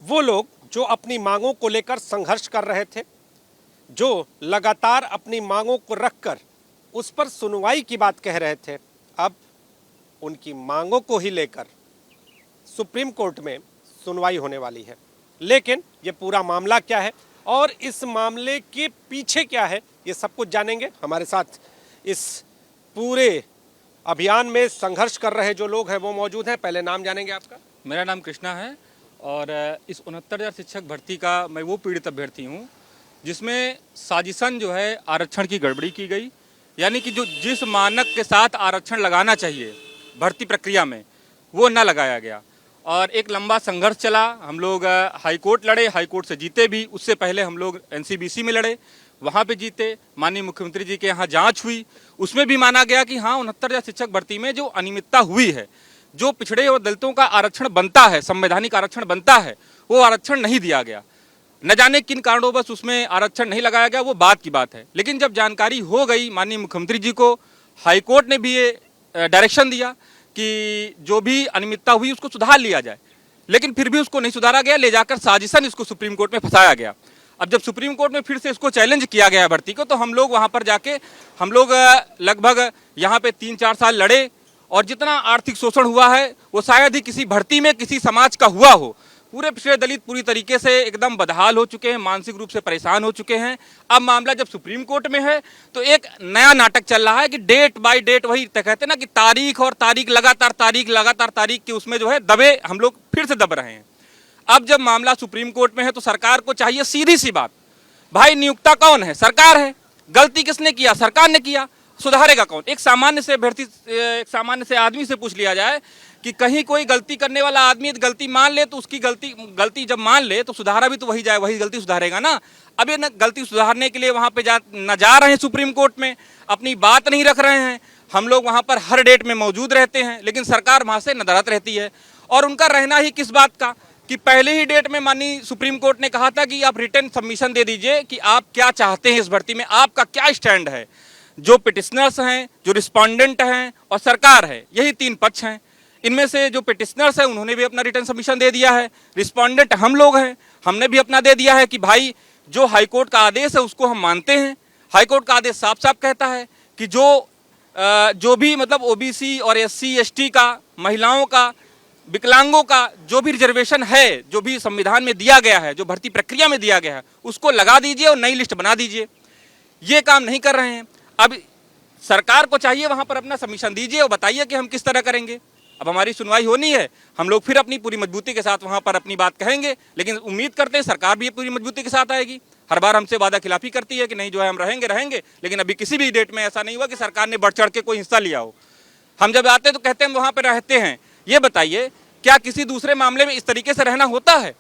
वो लोग जो अपनी मांगों को लेकर संघर्ष कर रहे थे, जो लगातार अपनी मांगों को रखकर उस पर सुनवाई की बात कह रहे थे, अब उनकी मांगों को ही लेकर सुप्रीम कोर्ट में सुनवाई होने वाली है। लेकिन ये पूरा मामला क्या है और इस मामले के पीछे क्या है, ये सब कुछ जानेंगे। हमारे साथ इस पूरे अभियान में संघर्ष कर रहे जो लोग हैं वो मौजूद हैं। पहले नाम जानेंगे आपका? मेरा नाम कृष्णा है और इस 69,000 शिक्षक भर्ती का मैं वो पीड़ित अभ्यर्थी हूँ जिसमें साजिशन जो है आरक्षण की गड़बड़ी की गई। यानी कि जो जिस मानक के साथ आरक्षण लगाना चाहिए भर्ती प्रक्रिया में वो न लगाया गया और एक लंबा संघर्ष चला। हम लोग हाई कोर्ट लड़े, हाई कोर्ट से जीते भी। उससे पहले हम लोग एनसीबीसी में लड़े, वहाँ पे जीते। माननीय मुख्यमंत्री जी के यहाँ जांच हुई, उसमें भी माना गया कि हाँ 69,000 शिक्षक भर्ती में जो अनियमितता हुई है, जो पिछड़े और दलितों का आरक्षण बनता है, संवैधानिक आरक्षण बनता है, वो आरक्षण नहीं दिया गया। न जाने किन कारणों बस उसमें आरक्षण नहीं लगाया गया, वो बात की बात है। लेकिन जब जानकारी हो गई माननीय मुख्यमंत्री जी को, हाई कोर्ट ने भी ये डायरेक्शन दिया कि जो भी अनियमितता हुई उसको सुधार लिया जाए, लेकिन फिर भी उसको नहीं सुधारा गया। ले जाकर साजिशन इसको सुप्रीम कोर्ट में फंसाया गया। अब जब सुप्रीम कोर्ट में फिर से इसको चैलेंज किया गया भर्ती को, तो हम लोग वहाँ पर जाके हम लोग लगभग यहाँ पे 3-4 साल लड़े और जितना आर्थिक शोषण हुआ है वो शायद ही किसी भर्ती में किसी समाज का हुआ हो। पूरे पिछड़े दलित पूरी तरीके से एकदम बदहाल हो चुके हैं, मानसिक रूप से परेशान हो चुके हैं। अब मामला जब सुप्रीम कोर्ट में है तो एक नया नाटक चल रहा है कि डेट बाय डेट, वही कहते हैं ना कि तारीख और तारीख, लगातार तारीख की उसमें जो है दबे, हम लोग फिर से दब रहे हैं। अब जब मामला सुप्रीम कोर्ट में है तो सरकार को चाहिए सीधी सी बात, भाई नियुक्ता कौन है? सरकार है। गलती किसने किया? सरकार ने किया। सुधारेगा कौन? एक सामान्य से अभ्यर्थी, एक सामान्य से आदमी से पूछ लिया जाए कि कहीं कोई गलती करने वाला आदमी गलती मान ले तो उसकी गलती जब मान ले तो सुधारा भी तो वही जाए, वही गलती सुधारेगा ना। अब ये गलती सुधारने के लिए वहाँ पे जा रहे हैं सुप्रीम कोर्ट में, अपनी बात नहीं रख रहे हैं। हम लोग वहाँ पर हर डेट में मौजूद रहते हैं, लेकिन सरकार वहाँ से नदारद रहती है। और उनका रहना ही किस बात का कि पहले ही डेट में माननीय सुप्रीम कोर्ट ने कहा था कि आप रिटर्न सबमिशन दे दीजिए कि आप क्या चाहते हैं इस भर्ती में, आपका क्या स्टैंड है। जो पिटिशनर्स हैं, जो रिस्पोंडेंट हैं और सरकार है, यही 3 पक्ष हैं। इनमें से जो पिटिशनर्स हैं उन्होंने भी अपना रिटर्न सबमिशन दे दिया है, रिस्पोंडेंट हम लोग हैं, हमने भी अपना दे दिया है कि भाई जो हाईकोर्ट का आदेश है उसको हम मानते हैं। हाईकोर्ट का आदेश साफ साफ कहता है कि जो भी मतलब ओबीसी और एससी एसटी का, महिलाओं का, विकलांगों का जो भी रिजर्वेशन है, जो भी संविधान में दिया गया है, जो भर्ती प्रक्रिया में दिया गया है, उसको लगा दीजिए और नई लिस्ट बना दीजिए। ये काम नहीं कर रहे हैं। अब सरकार को चाहिए वहां पर अपना सबमिशन दीजिए और बताइए कि हम किस तरह करेंगे। अब हमारी सुनवाई होनी है, हम लोग फिर अपनी पूरी मजबूती के साथ वहां पर अपनी बात कहेंगे, लेकिन उम्मीद करते हैं सरकार भी पूरी मजबूती के साथ आएगी। हर बार हमसे वादा खिलाफी करती है कि नहीं जो है हम रहेंगे, लेकिन अभी किसी भी डेट में ऐसा नहीं हुआ कि सरकार ने बढ़ चढ़ के कोई हिस्सा लिया हो। हम जब आते हैं तो कहते हैं हम वहां पर रहते हैं। ये बताइए क्या किसी दूसरे मामले में इस तरीके से रहना होता है?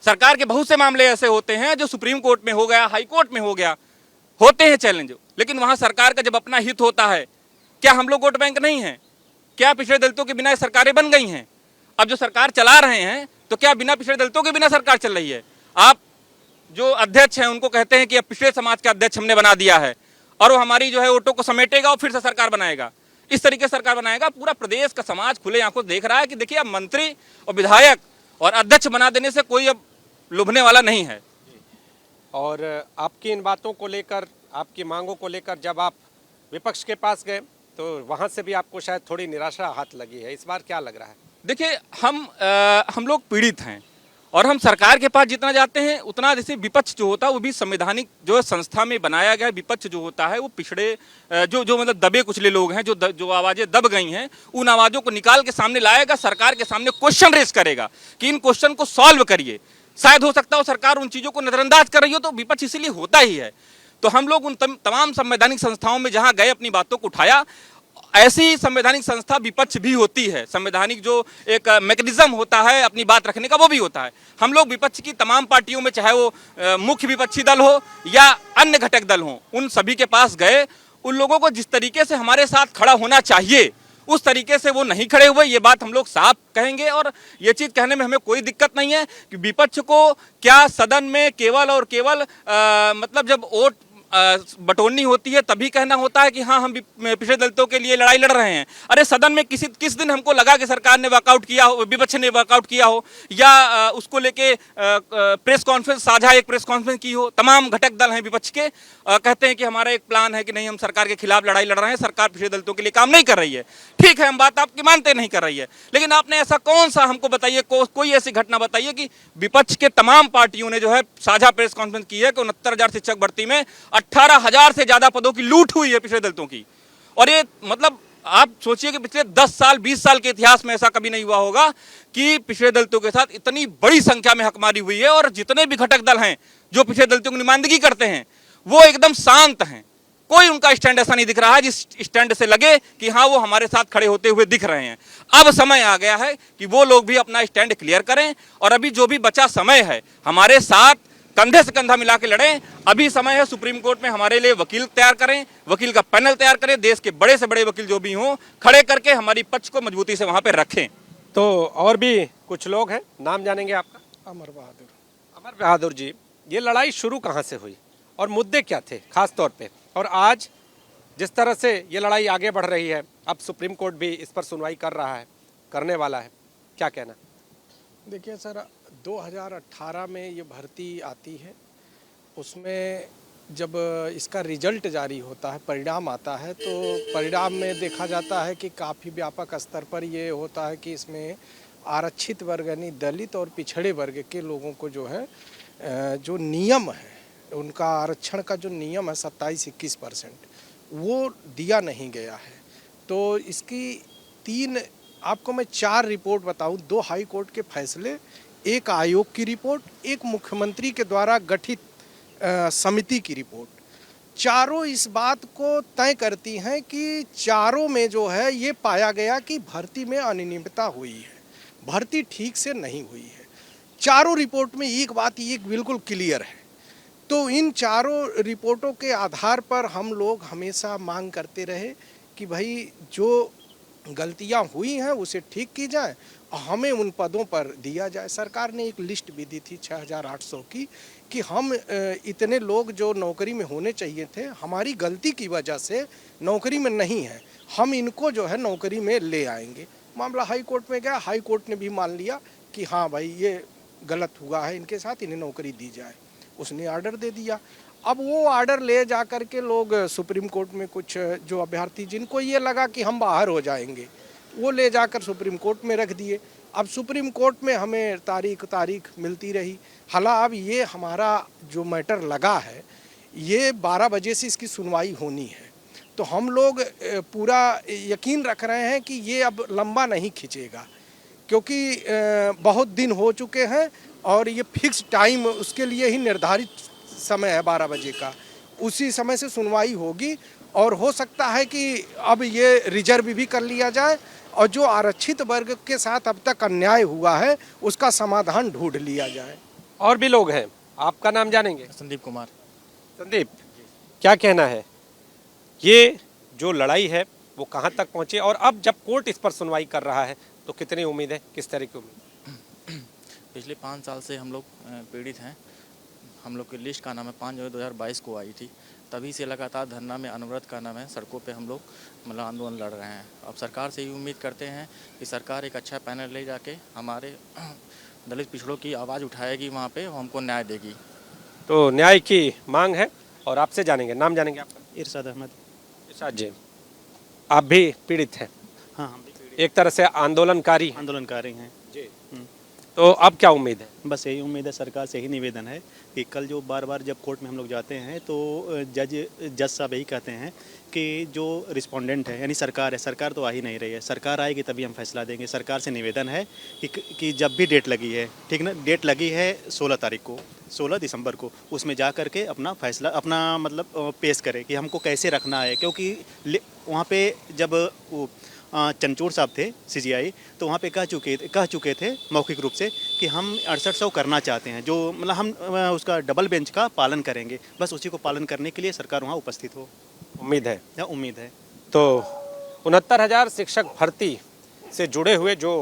सरकार के बहुत से मामले ऐसे होते हैं जो सुप्रीम कोर्ट में हो गया, हाई कोर्ट में हो गया, होते हैं चैलेंज, लेकिन वहां सरकार का जब अपना हित होता है, क्या हम लोग वोट बैंक नहीं है? क्या पिछड़े दलितों के बिना सरकारें बन गई हैं? अब जो सरकार चला रहे हैं तो क्या बिना पिछड़े दलितों के बिना सरकार चल रही है? आप जो अध्यक्ष हैं उनको कहते हैं कि अब पिछड़े समाज का अध्यक्ष हमने बना दिया है और वो हमारी जो है वोटों को समेटेगा और फिर से सरकार बनाएगा। इस तरीके से सरकार बनाएगा। पूरा प्रदेश का समाज खुले आंखों देख रहा है कि देखिए अब मंत्री और विधायक और अध्यक्ष बना देने से कोई अब लुभने वाला नहीं है। और आपकी इन बातों को लेकर, आपकी मांगों को लेकर जब आप विपक्ष के पास गए तो वहां से भी आपको शायद थोड़ी निराशा हाथ लगी है। इस बार क्या लग रहा है? देखिए हम लोग पीड़ित हैं और हम सरकार के पास जितना जाते हैं उतना, जैसे विपक्ष जो होता है वो भी संवैधानिक जो है संस्था में बनाया गया विपक्ष जो होता है वो पिछड़े जो मतलब दबे कुचले लोग हैं, जो आवाज़ें दब गई हैं, उन आवाज़ों को निकाल के सामने लाएगा, सरकार के सामने क्वेश्चन रेज करेगा कि इन क्वेश्चन को सॉल्व करिए। शायद हो सकता हो सरकार उन चीज़ों को नज़रअंदाज कर रही हो, तो विपक्ष इसीलिए होता ही है। तो हम लोग उन तमाम संवैधानिक संस्थाओं में जहाँ गए अपनी बातों को उठाया। ऐसी संवैधानिक संस्था विपक्ष भी होती है, संवैधानिक जो एक मैकेनिज्म होता है अपनी बात रखने का वो भी होता है। हम लोग विपक्ष की तमाम पार्टियों में, चाहे वो मुख्य विपक्षी दल हो या अन्य घटक दल हो, उन सभी के पास गए। उन लोगों को जिस तरीके से हमारे साथ खड़ा होना चाहिए उस तरीके से वो नहीं खड़े हुए, ये बात हम लोग साफ कहेंगे। और ये चीज़ कहने में हमें कोई दिक्कत नहीं है कि विपक्ष को क्या सदन में केवल और केवल मतलब जब वोट बटोरनी होती है तभी कहना होता है कि हाँ हम पिछड़े दलितों के लिए लड़ाई लड़ रहे हैं। अरे सदन में किस दिन हमको लगा कि सरकार ने वॉकआउट किया हो, विपक्ष ने वॉकआउट किया हो, या उसको लेके प्रेस कॉन्फ्रेंस, साझा एक प्रेस कॉन्फ्रेंस की हो। तमाम घटक दल हैं विपक्ष के, कहते हैं कि हमारा एक प्लान है कि नहीं हम सरकार के खिलाफ लड़ाई लड़ रहे हैं, सरकार पिछड़े दलितों के लिए काम नहीं कर रही है। ठीक है, हम बात आपकी मानते नहीं कर रही है, लेकिन आपने ऐसा कौन सा हमको बताइए, कोई ऐसी घटना बताइए कि विपक्ष के तमाम पार्टियों ने जो है साझा प्रेस कॉन्फ्रेंस की है कि 69,000 शिक्षक भर्ती में 18,000 से ज्यादा पदों की लूट हुई है पिछड़े दलितों की। और ये मतलब आप सोचिए कि पिछले 10 साल 20 साल के इतिहास में ऐसा कभी नहीं हुआ होगा कि पिछड़े दलितों के साथ इतनी बड़ी संख्या में हकमारी हुई है। और जितने भी घटक दल हैं जो पिछड़े दलितों की नुमाइंदगी करते हैं वो एकदम शांत हैं। कोई उनका स्टैंड ऐसा नहीं दिख रहा है जिस स्टैंड से लगे कि हाँ वो हमारे साथ खड़े होते हुए दिख रहे हैं। अब समय आ गया है कि वो लोग भी अपना स्टैंड क्लियर करें और अभी जो भी बचा समय है हमारे साथ कंधे से कंधा मिला के लड़ें। अभी समय है सुप्रीम कोर्ट में हमारे लिए वकील तैयार करें, वकील का पैनल तैयार करें, देश के बड़े से बड़े वकील जो भी हों खड़े करके हमारी पक्ष को मजबूती से वहां पे रखें। तो और भी कुछ लोग हैं, नाम जानेंगे आपका? अमर बहादुर। अमर बहादुर जी, ये लड़ाई शुरू कहाँ से हुई और मुद्दे क्या थे खास तौर पे, और आज जिस तरह से ये लड़ाई आगे बढ़ रही है, अब सुप्रीम कोर्ट भी इस पर सुनवाई कर रहा है, करने वाला है, क्या कहना? देखिए सर, 2018 में ये भर्ती आती है, उसमें जब इसका रिजल्ट जारी होता है, परिणाम आता है, तो परिणाम में देखा जाता है कि काफ़ी व्यापक स्तर पर ये होता है कि इसमें आरक्षित वर्ग यानी दलित और पिछड़े वर्ग के लोगों को जो है जो नियम है उनका आरक्षण का जो नियम है 27-21% वो दिया नहीं गया है। तो इसकी आपको मैं 4 रिपोर्ट बताऊं, 2 हाई कोर्ट के फैसले, एक आयोग की रिपोर्ट, एक मुख्यमंत्री के द्वारा गठित समिति की रिपोर्ट, चारों इस बात को तय करती हैं कि चारों में जो है ये पाया गया कि भर्ती में अनियमितता हुई है, भर्ती ठीक से नहीं हुई है। चारों रिपोर्ट में एक बात ये बिल्कुल क्लियर है। तो इन चारों रिपोर्टों के आधार पर हम लोग हमेशा मांग करते रहे कि भाई जो गलतियां हुई हैं उसे ठीक की जाए और हमें उन पदों पर दिया जाए। सरकार ने एक लिस्ट भी दी थी 6,800 की कि हम इतने लोग जो नौकरी में होने चाहिए थे हमारी गलती की वजह से नौकरी में नहीं है, हम इनको जो है नौकरी में ले आएंगे। मामला हाई कोर्ट में गया, हाई कोर्ट ने भी मान लिया कि हाँ भाई ये गलत हुआ है इनके साथ, इन्हें नौकरी दी जाए। उसने आर्डर दे दिया। अब वो आर्डर ले जा कर के लोग सुप्रीम कोर्ट में, कुछ जो अभ्यर्थी जिनको ये लगा कि हम बाहर हो जाएंगे, वो ले जाकर सुप्रीम कोर्ट में रख दिए। अब सुप्रीम कोर्ट में हमें तारीख मिलती रही। हालांकि अब ये हमारा जो मैटर लगा है ये 12 बजे से इसकी सुनवाई होनी है, तो हम लोग पूरा यकीन रख रहे हैं कि ये अब लंबा नहीं खिंचेगा, क्योंकि बहुत दिन हो चुके हैं और ये फिक्स टाइम उसके लिए ही निर्धारित समय है 12 बजे का, उसी समय से सुनवाई होगी। और हो सकता है कि अब ये रिजर्व भी कर लिया जाए और जो आरक्षित वर्ग के साथ अब तक अन्याय हुआ है उसका समाधान ढूंढ लिया जाए। और भी लोग हैं, आपका नाम जानेंगे? संदीप कुमार। संदीप, क्या कहना है, ये जो लड़ाई है वो कहाँ तक पहुँची और अब जब कोर्ट इस पर सुनवाई कर रहा है तो कितनी उम्मीद है, किस तरह की उम्मीद? पिछले 5 साल से हम लोग पीड़ित हैं। हम लोग की लिस्ट का नाम है 5 जनवरी 2022 को आई थी, तभी से लगातार धरना में अनवरत का नाम है, सड़कों पे हम लोग मतलब आंदोलन लड़ रहे हैं। अब सरकार से ये उम्मीद करते हैं कि सरकार एक अच्छा पैनल ले जाके हमारे दलित पिछड़ों की आवाज़ उठाएगी, वहाँ पे हमको न्याय देगी। तो न्याय की मांग है और आपसे जानेंगे, नाम जानेंगे आपका? इरशाद अहमद। इरशाद जी, आप भी पीड़ित हैं? हाँ, हम भी पीड़ित एक तरह से आंदोलनकारी हैं। आंदोलनकारी हैं जी। तो अब क्या उम्मीद है? बस यही उम्मीद है, सरकार से ही निवेदन है कि कल जो बार जब कोर्ट में हम लोग जाते हैं तो जज साहब यही कहते हैं कि जो रिस्पोंडेंट है यानी सरकार है, सरकार तो आ ही नहीं रही है, सरकार आएगी तभी हम फैसला देंगे। सरकार से निवेदन है कि जब भी डेट लगी है, ठीक ना, डेट लगी है 16 तारीख को, 16 दिसंबर को, उसमें जा करके अपना फैसला अपना मतलब पेश करें कि हमको कैसे रखना है। क्योंकि वहाँ पे जब चंचूड़ साहब थे CGI, तो वहाँ पे कह चुके थे मौखिक रूप से कि हम 6800 करना चाहते हैं, जो मतलब हम उसका डबल बेंच का पालन करेंगे। बस उसी को पालन करने के लिए सरकार वहाँ उपस्थित हो, उम्मीद है? या उम्मीद है। तो 69,000 शिक्षक भर्ती से जुड़े हुए जो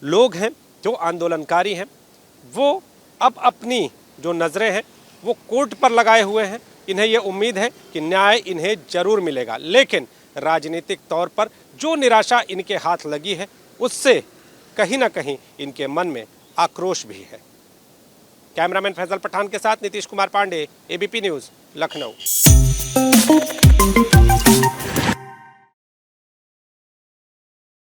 लोग हैं, जो आंदोलनकारी हैं, वो अब अपनी जो नज़रें हैं वो कोर्ट पर लगाए हुए हैं इन्हें ये उम्मीद है कि न्याय इन्हें जरूर मिलेगा, लेकिन राजनीतिक तौर पर जो निराशा इनके हाथ लगी है उससे कहीं ना कहीं इनके मन में आक्रोश भी है। कैमरामैन फैजल पठान के साथ नीतीश कुमार पांडे, एबीपी न्यूज़, लखनऊ।